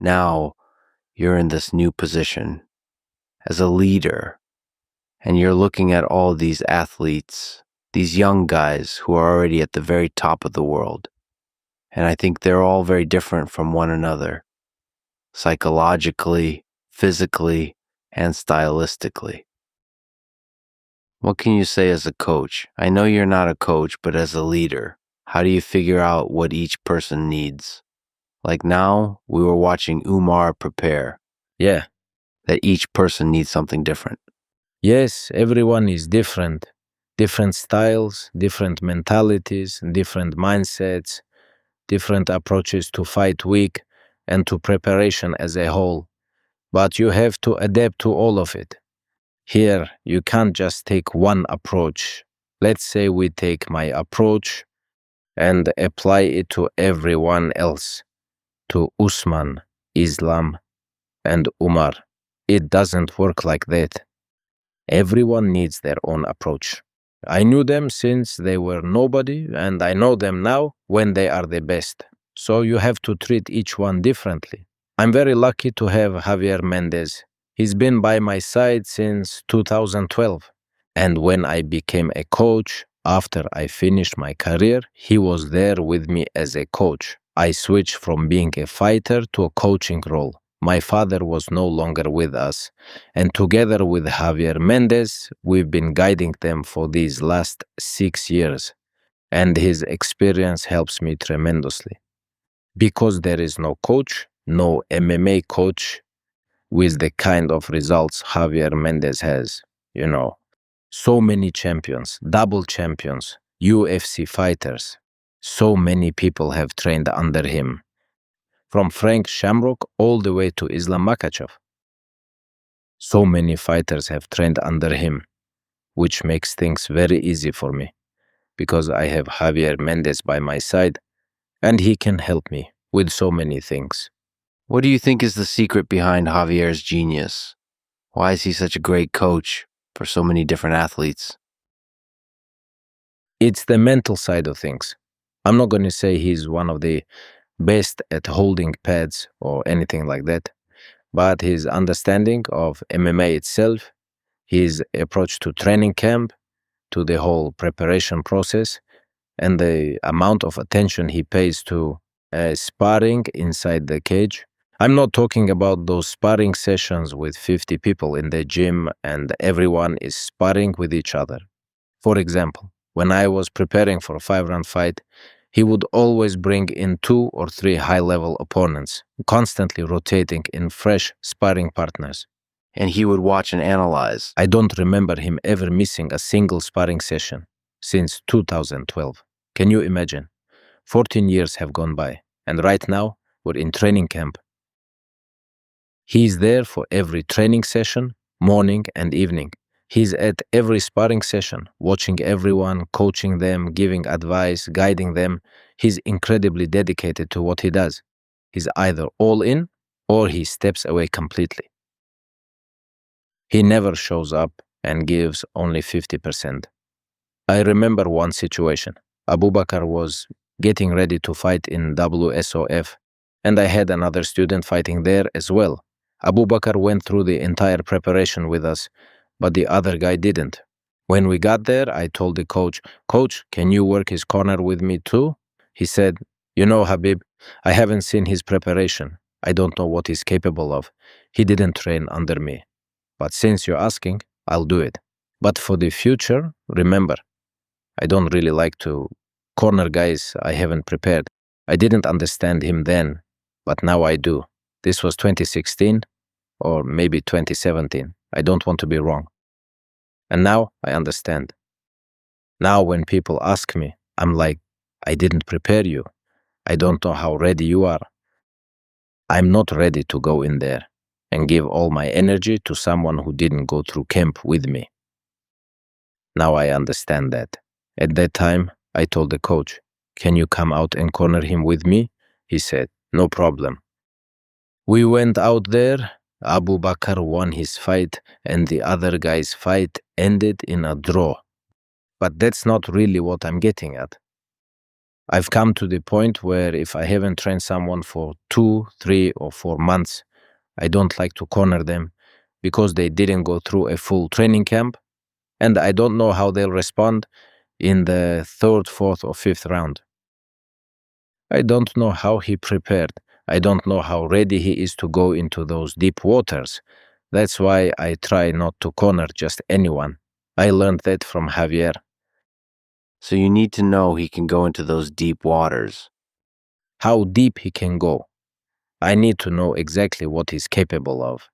Now you're in this new position as a leader, and you're looking at all these athletes, these young guys who are already at the very top of the world. And I think they're all very different from one another, psychologically, physically, and stylistically. What can you say as a coach? I know you're not a coach, but as a leader, how do you figure out what each person needs? Like now, we were watching Umar prepare. Yeah. That each person needs something different. Yes, everyone is different. Different styles, different mentalities, different mindsets, different approaches to fight week and to preparation as a whole. But you have to adapt to all of it. Here, you can't just take one approach. Let's say we take my approach and apply it to everyone else, to Usman, Islam, and Umar. It doesn't work like that. Everyone needs their own approach. I knew them since they were nobody, and I know them now when they are the best. So you have to treat each one differently. I'm very lucky to have Javier Mendez. He's been by my side since 2012. And when I became a coach, after I finished my career, he was there with me as a coach. I switched from being a fighter to a coaching role. My father was no longer with us, and together with Javier Mendez, we've been guiding them for these last 6 years, and his experience helps me tremendously. Because there is no coach, no MMA coach with the kind of results Javier Mendez has, So many champions, double champions, UFC fighters. So many people have trained under him. From Frank Shamrock all the way to Islam Makhachev. So many fighters have trained under him, which makes things very easy for me, because I have Javier Mendez by my side, and he can help me with so many things. What do you think is the secret behind Javier's genius? Why is he such a great coach for so many different athletes? It's the mental side of things. I'm not going to say he's one of the best at holding pads or anything like that, but his understanding of MMA itself, his approach to training camp, to the whole preparation process, and the amount of attention he pays to sparring inside the cage. I'm not talking about those sparring sessions with 50 people in the gym and everyone is sparring with each other. For example, when I was preparing for a 5-round fight, he would always bring in 2 or 3 high-level opponents, constantly rotating in fresh sparring partners. And he would watch and analyze. I don't remember him ever missing a single sparring session since 2012. Can you imagine? 14 years have gone by, and right now we're in training camp. He's there for every training session, morning and evening. He's at every sparring session, watching everyone, coaching them, giving advice, guiding them. He's incredibly dedicated to what he does. He's either all in or he steps away completely. He never shows up and gives only 50%. I remember one situation. Abu Bakr was getting ready to fight in WSOF, and I had another student fighting there as well. Abu Bakr went through the entire preparation with us, but the other guy didn't. When we got there, I told the coach, "Coach, can you work his corner with me too?" He said, Habib, I haven't seen his preparation. I don't know what he's capable of. He didn't train under me. But since you're asking, I'll do it. But for the future, remember, I don't really like to corner guys I haven't prepared. I didn't understand him then, but now I do. This was 2016 or maybe 2017. I don't want to be wrong. And now I understand. Now when people ask me, I'm like, I didn't prepare you. I don't know how ready you are. I'm not ready to go in there and give all my energy to someone who didn't go through camp with me. Now I understand that. At that time, I told the coach, "Can you come out and corner him with me?" He said, "No problem." We went out there. Abu Bakr won his fight and the other guy's fight ended in a draw. But that's not really what I'm getting at. I've come to the point where if I haven't trained someone for 2, 3, or 4 months, I don't like to corner them because they didn't go through a full training camp, and I don't know how they'll respond in the 3rd, 4th, or 5th round. I don't know how he prepared. I don't know how ready he is to go into those deep waters. That's why I try not to corner just anyone. I learned that from Javier. So you need to know he can go into those deep waters. How deep he can go. I need to know exactly what he's capable of.